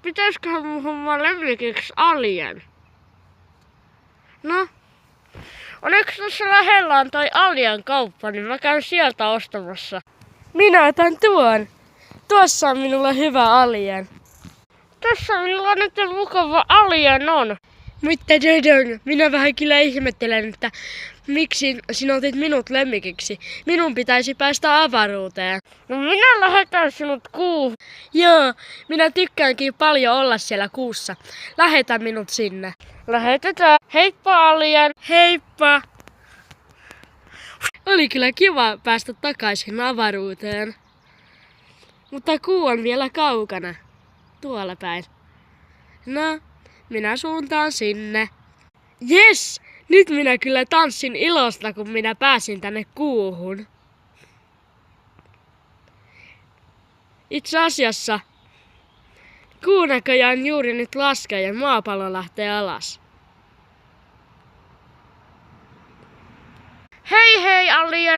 pitäisköhän mun hommaa lemmikiksi alien? No, onneksi tuossa lähellä on toi alien kauppa, niin mä käyn sieltä ostamassa. Minä otan tuon. Tuossa on minulla hyvä alien. Tässä minulla nyt mukava alien on. Mutta minä vähän kyllä ihmettelen, että miksi sinä otit minut lemmikiksi. Minun pitäisi päästä avaruuteen. No minä lähetän sinut kuuhun. Joo, minä tykkäänkin paljon olla siellä kuussa. Lähetä minut sinne. Lähetetään. Heippa alien. Heippa. Oli kyllä kiva päästä takaisin avaruuteen. Mutta kuu on vielä kaukana. Tuolla päin. No, minä suuntaan sinne. Jes! Nyt minä kyllä tanssin ilosta, kun minä pääsin tänne kuuhun. Itse asiassa kuu näköjään juuri nyt laskee ja maapallo lähtee alas. Hei hei alien!